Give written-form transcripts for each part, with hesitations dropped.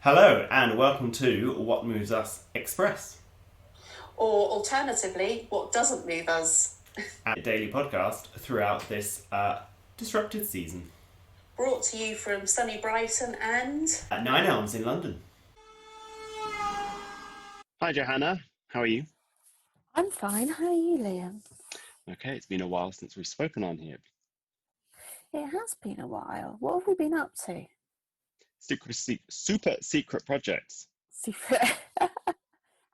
Hello and welcome to What Moves Us Express, Or alternatively, what doesn't move us? a daily podcast throughout this disrupted season Brought to you from sunny Brighton and at Nine Elms in London. Hi, Johannah. How are you? I'm fine. How are you, Liam? Okay, it's been a while since we've spoken on here. It has been a while. What have we been up to? Super secret projects. Secret.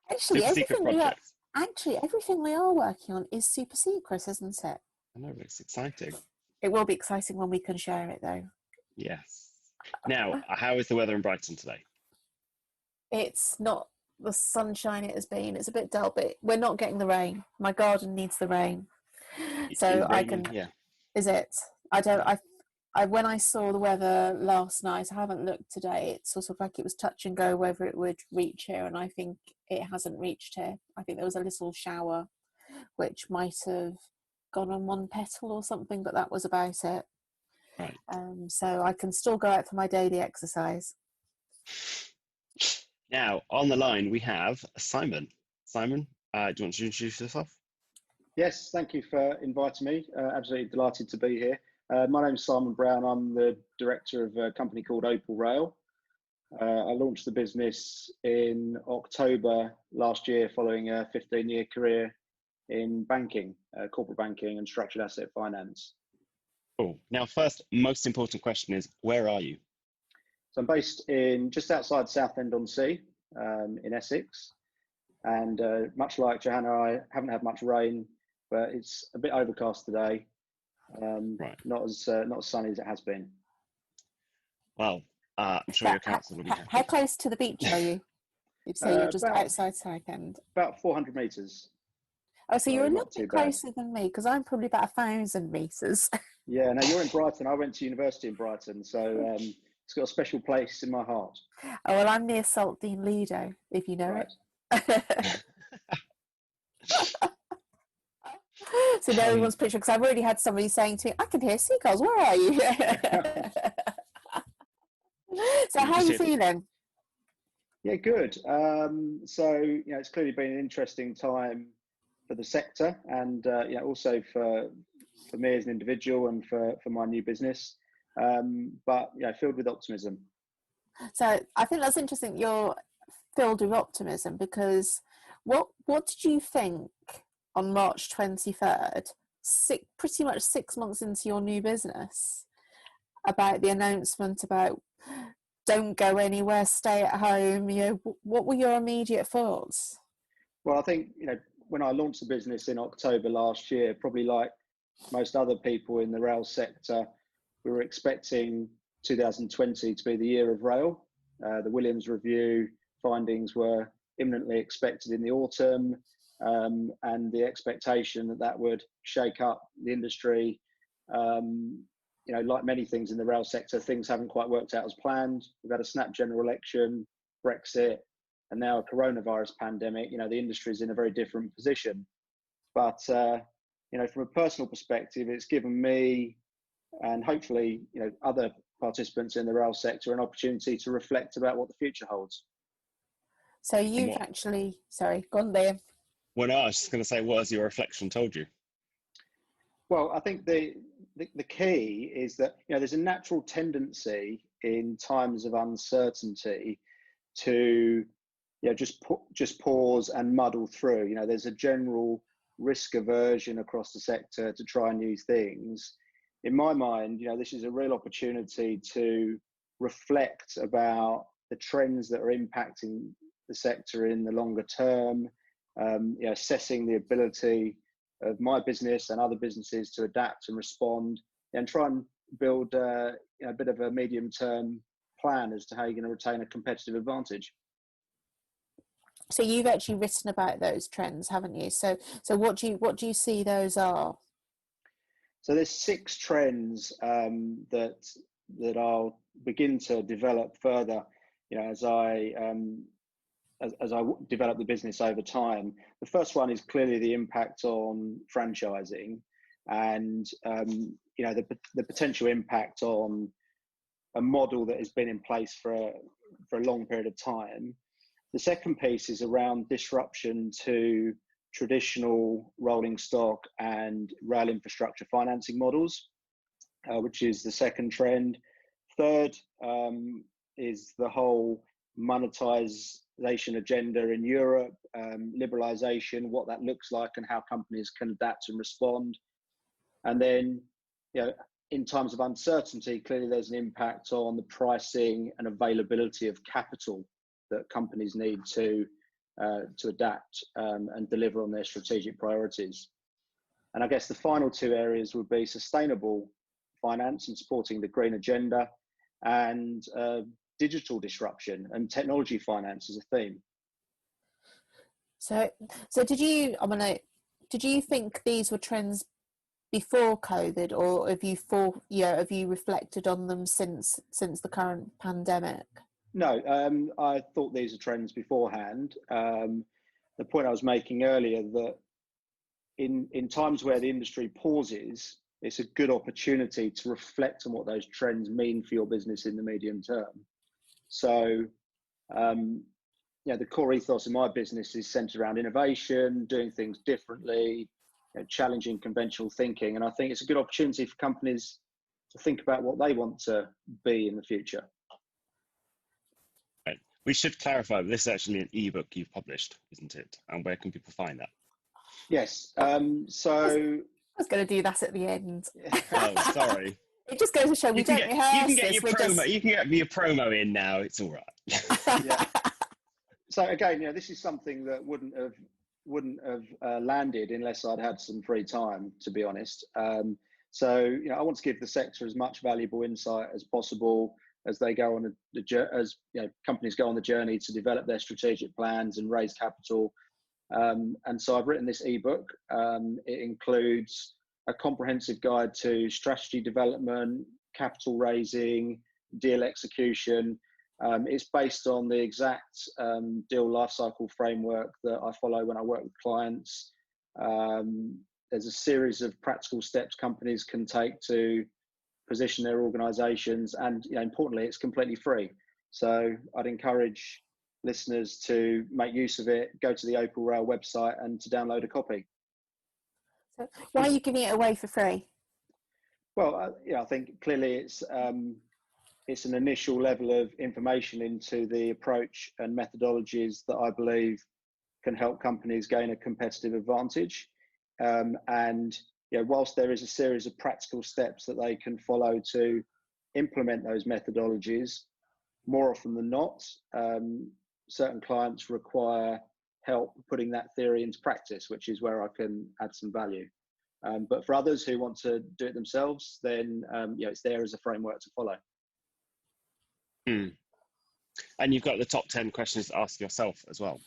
actually, Super secret everything we are projects. actually everything we are working on is super secret, isn't it? I know, it's exciting. It will be exciting when we can share it, though. Yes. Now, how is the weather in Brighton today? It's not the sunshine it has been. It's a bit dull, but we're not getting the rain. My garden needs the rain, It's so been I raining, can. yeah. Is it? I don't. I when I saw the weather last night, I haven't looked today. It's sort of like it was touch and go whether it would reach here, and I think it hasn't reached here. I think there was a little shower, which might have gone on one petal or something, but that was about it. Right. So I can still go out for my daily exercise. Now, on the line, we have Simon. Simon, do you want to introduce yourself? Yes, thank you for inviting me. Absolutely delighted to be here. My name's Simon Brown. I'm the director of a company called Opal Rail. I launched the business in October last year following a 15-year career in banking, corporate banking and structured asset finance. Cool. Now, first, most important question is, where are you? So I'm based in just outside Southend-on-Sea in Essex. And much like Johannah, I haven't had much rain, but it's a bit overcast today. Right. Not as sunny as it has been. Well, I'm sure your council will be happy. How close to the beach are you? You say you're just About outside Southend. about 400 metres. Oh, so you're a not little too bit bad. closer than me because I'm probably about 1,000 metres. Yeah, now you're in Brighton. I went to university in Brighton, so it's got a special place in my heart. Oh, well, I'm near Saltdean Lido, if you know Right. it. So now everyone's picture, because I've already had somebody saying to me, I can hear seagulls, where are you? So how are you feeling? Yeah, good. So it's clearly been an interesting time for the sector, and also for me as an individual and for my new business. But filled with optimism. So I think that's interesting. You're filled with optimism because what did you think on March 23rd, pretty much 6 months into your new business, about the announcement about don't go anywhere, stay at home? What were your immediate thoughts? Well, I think when I launched the business in October last year, probably like most other people in the rail sector, we were expecting 2020 to be the year of rail. The Williams Review findings were imminently expected in the autumn, and the expectation that would shake up the industry. Like many things in the rail sector, things haven't quite worked out as planned. We've had a snap general election, Brexit, and now a coronavirus pandemic. The industry is in a very different position. But from a personal perspective, it's given me and hopefully other participants in the rail sector an opportunity to reflect about what the future holds. So you've actually, sorry, go on there. Well, no, I was just going to say, what has your reflection told you? Well, I think the key is that there's a natural tendency in times of uncertainty to just pause and muddle through. There's a general risk aversion across the sector to try new things. In my mind, this is a real opportunity to reflect about the trends that are impacting the sector in the longer term, assessing the ability of my business and other businesses to adapt and respond, and try and build a bit of a medium-term plan as to how you're going to retain a competitive advantage. So you've actually written about those trends, haven't you? So what do you see those are? So there's 6 trends that I'll begin to develop further, as I develop the business over time. The first one is clearly the impact on franchising, and the potential impact on a model that has been in place for for a long period of time. The second piece is around disruption to traditional rolling stock and rail infrastructure financing models, which is the second trend. Third is the whole monetization agenda in Europe, liberalization, what that looks like and how companies can adapt and respond. And then, in times of uncertainty, clearly there's an impact on the pricing and availability of capital that companies need to adapt and deliver on their strategic priorities. And I guess the final two areas would be sustainable finance and supporting the green agenda, and digital disruption and technology finance as a theme. So did you think these were trends before COVID, or have you reflected on them since the current pandemic? No, I thought these are trends beforehand. The point I was making earlier, that in times where the industry pauses, it's a good opportunity to reflect on what those trends mean for your business in the medium term. So, the core ethos of my business is centered around innovation, doing things differently, challenging conventional thinking. And I think it's a good opportunity for companies to think about what they want to be in the future. Right. We should clarify, this is actually an ebook you've published, isn't it? And where can people find that? Yes. I was going to do that at the end. Oh, sorry. It just goes to show we don't rehearse. You can get your promo. You can get your promo in now. It's all right. Yeah. So again, this is something that wouldn't have landed unless I'd had some free time, to be honest. So I want to give the sector as much valuable insight as possible as they go on companies go on the journey to develop their strategic plans and raise capital. And so I've written this ebook. It includes a comprehensive guide to strategy development, capital raising, deal execution. It's based on the exact deal lifecycle framework that I follow when I work with clients. There's a series of practical steps companies can take to position their organizations, and importantly, it's completely free. So I'd encourage listeners to make use of it, go to the Opal Rail website and to download a copy. So why are you giving it away for free? Well, I think clearly it's an initial level of information into the approach and methodologies that I believe can help companies gain a competitive advantage. And whilst there is a series of practical steps that they can follow to implement those methodologies, more often than not, certain clients require help putting that theory into practice, which is where I can add some value. But for others who want to do it themselves, then it's there as a framework to follow. And you've got the top 10 questions to ask yourself as well.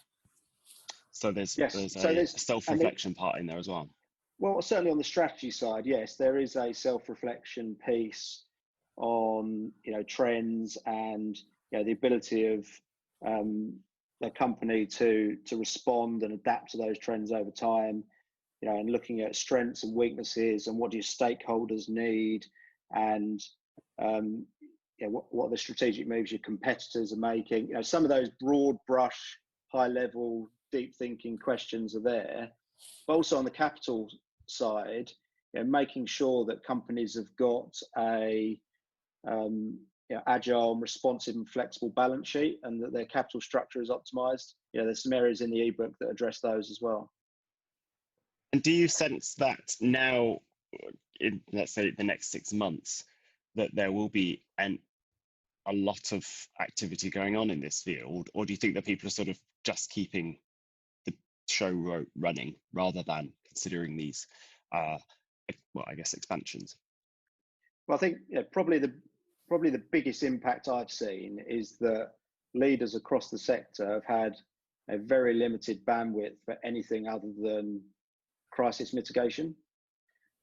So there's a self-reflection part in there as well. Well, certainly on the strategy side, yes, there is a self-reflection piece on trends and the ability of a company to respond and adapt to those trends over time. And looking at strengths and weaknesses and what do your stakeholders need, and what are the strategic moves your competitors are making. Some of those broad brush, high level, deep thinking questions are there. But also on the capital side, making sure that companies have got a agile, responsive and flexible balance sheet, and that their capital structure is optimized. There's some areas in the ebook that address those as well. And do you sense that now, in let's say the next 6 months, that there will be a lot of activity going on in this field, or do you think that people are sort of just keeping the show running rather than considering these, expansions? Well, I think probably the biggest impact I've seen is that leaders across the sector have had a very limited bandwidth for anything other than crisis mitigation.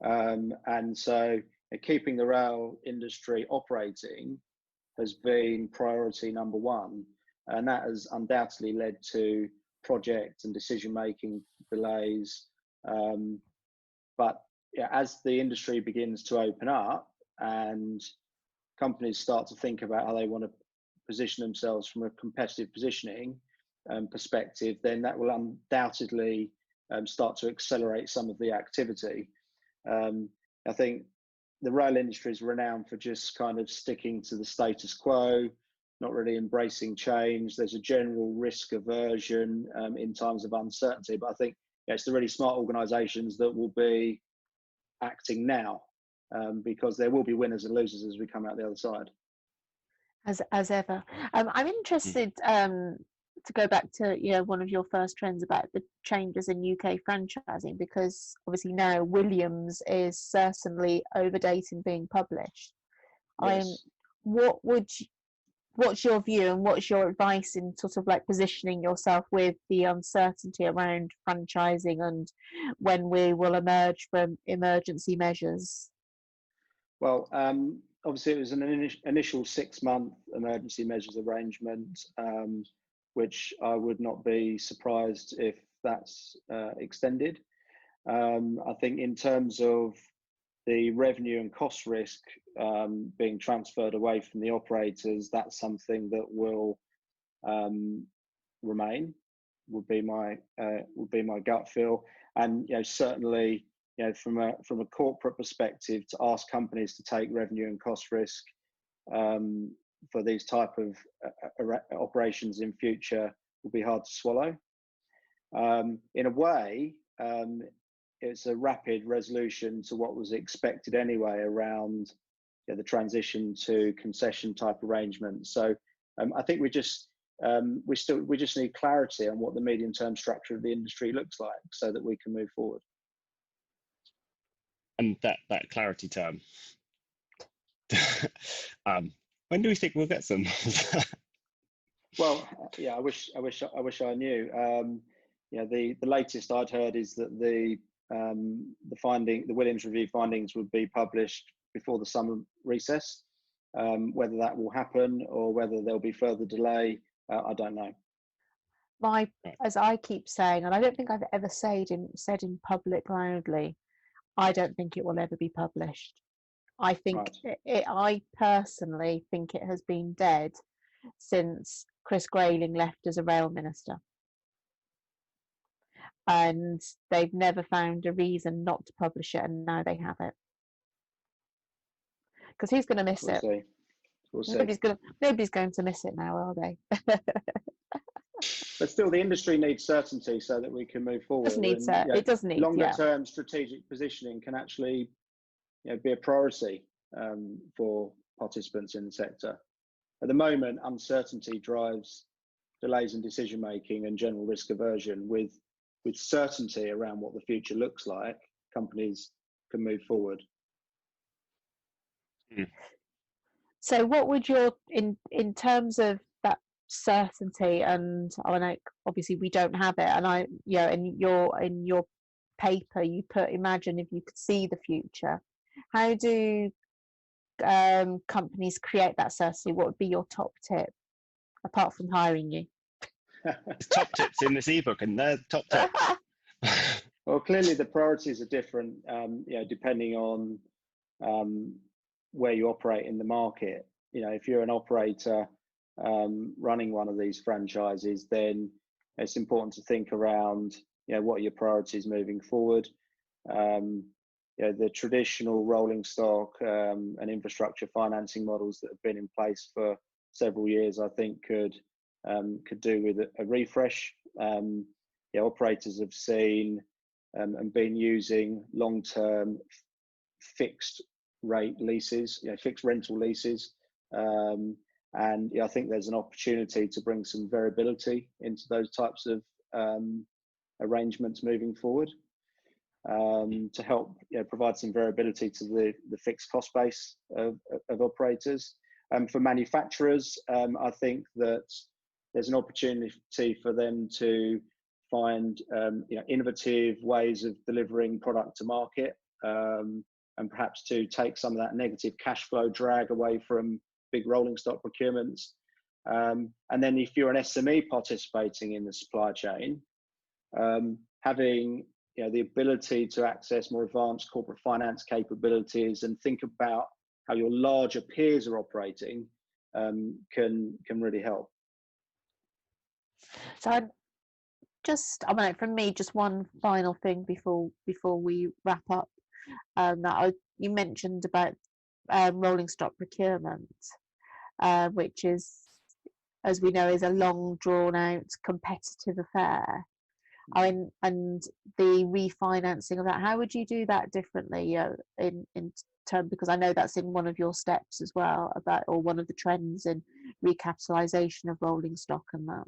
And so keeping the rail industry operating has been priority number one. And that has undoubtedly led to project and decision-making delays. But as the industry begins to open up and companies start to think about how they want to position themselves from a competitive positioning perspective, then that will undoubtedly start to accelerate some of the activity. I think the rail industry is renowned for just kind of sticking to the status quo, not really embracing change. There's a general risk aversion in times of uncertainty, but I think it's the really smart organisations that will be acting now, because there will be winners and losers as we come out the other side. As ever. I'm interested to go back to one of your first trends about the changes in UK franchising, because obviously now Williams is certainly overdating being published. Yes. What's your view and what's your advice in sort of like positioning yourself with the uncertainty around franchising and when we will emerge from emergency measures? Well, obviously it was an initial 6-month emergency measures arrangement, which I would not be surprised if that's extended. I think in terms of the revenue and cost risk being transferred away from the operators, that's something that will remain. Would be my gut feel, and certainly from a corporate perspective, to ask companies to take revenue and cost risk for these type of operations in future will be hard to swallow. In a way, it's a rapid resolution to what was expected anyway around the transition to concession type arrangements. So I think we just need clarity on what the medium-term structure of the industry looks like so that we can move forward. And that clarity term, when do we think we'll get some? Well, yeah, I wish I knew. The latest I'd heard is that the Williams review findings would be published before the summer recess. Whether that will happen or whether there'll be further delay, I don't know. As I keep saying, and I don't think I've ever said in public loudly, I don't think it will ever be published. I think I personally think it has been dead since Chris Grayling left as a rail minister. And they've never found a reason not to publish it, and now they have it. Because who's going to miss it? We'll see. Nobody's going to miss it now, are they? But still, the industry needs certainty so that we can move forward. It does need longer-term strategic positioning can actually be a priority for participants in the sector. At the moment, uncertainty drives delays in decision making and general risk aversion. With certainty around what the future looks like, companies can move forward. So what would in terms of that certainty, and I know obviously we don't have it, and in your paper you put, imagine if you could see the future. How do companies create that certainty? What would be your top tip, apart from hiring you? Top tips in this ebook, and they're top tips. Well, clearly the priorities are different, depending on where you operate in the market. If you're an operator running one of these franchises, then it's important to think around, what are your priorities moving forward. The traditional rolling stock and infrastructure financing models that have been in place for several years, I think could do with a refresh. Operators have seen and been using long-term fixed rate leases, fixed rental leases. And I think there's an opportunity to bring some variability into those types of arrangements moving forward, to help provide some variability to the fixed cost base of operators. For manufacturers, I think that there's an opportunity for them to find innovative ways of delivering product to market, and perhaps to take some of that negative cash flow drag away from big rolling stock procurements. And then if you're an SME participating in the supply chain, having the ability to access more advanced corporate finance capabilities and think about how your larger peers are operating can really help. So I mean, from me, just one final thing before we wrap up. You mentioned about rolling stock procurement, which is, as we know, is a long, drawn out, competitive affair. I mean, and the refinancing of that. How would you do that differently? In term, because I know that's in one of your steps as well, about, or one of the trends in recapitalisation of rolling stock and that.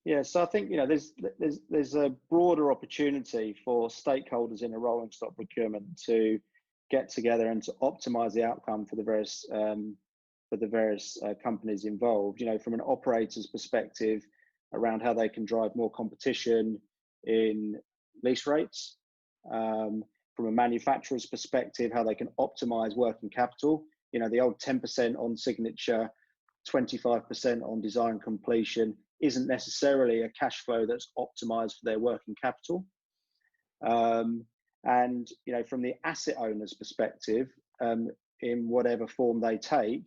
Yeah, so I think there's a broader opportunity for stakeholders in a rolling stock procurement to get together and to optimise the outcome for the various companies involved. From an operator's perspective, around how they can drive more competition in lease rates. From a manufacturer's perspective, how they can optimise working capital. The old 10% on signature, 25% on design completion isn't necessarily a cash flow that's optimized for their working capital. And from the asset owner's perspective, in whatever form they take,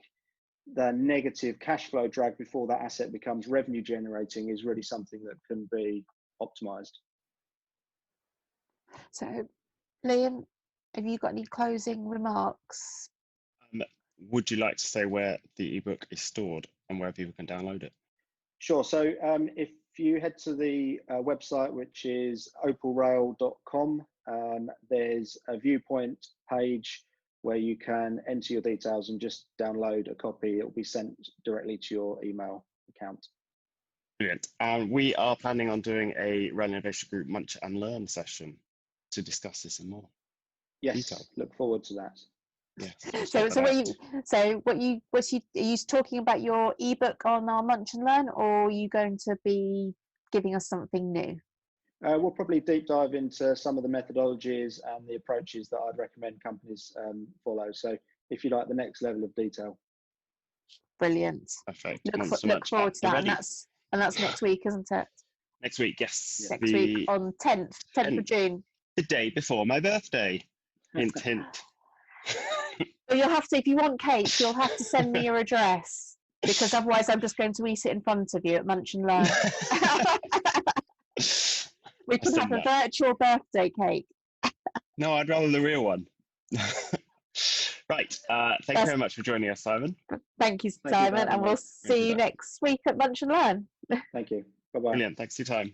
the negative cash flow drag before that asset becomes revenue generating is really something that can be optimized. So, Liam, have you got any closing remarks? Would you like to say where the ebook is stored and where people can download it? Sure. So if you head to the website, which is opalrail.com, there's a viewpoint page where you can enter your details and just download a copy. It will be sent directly to your email account. Brilliant. And we are planning on doing a Rail Innovation Group Munch and Learn session to discuss this in more detail. Look forward to that. Yes. So are you talking about your ebook on our Munch and Learn, or are you going to be giving us something new? We'll probably deep dive into some of the methodologies and the approaches that I'd recommend companies follow. So if you like the next level of detail. Brilliant. Perfect. Look forward to that. And that's next week, isn't it? Next week, yes. Next week on 10th of June. The day before my birthday. Hint, hint. Well, you'll have to, if you want cake, you'll have to send me your address, because otherwise I'm just going to eat it in front of you at Munch and Learn. We can have a virtual birthday cake. No, I'd rather the real one. Right. Thank you very much for joining us, Simon. Thank you, Simon, and we'll see you next week at Munch and Learn. Thank you. Bye-bye. Brilliant. Thanks for your time.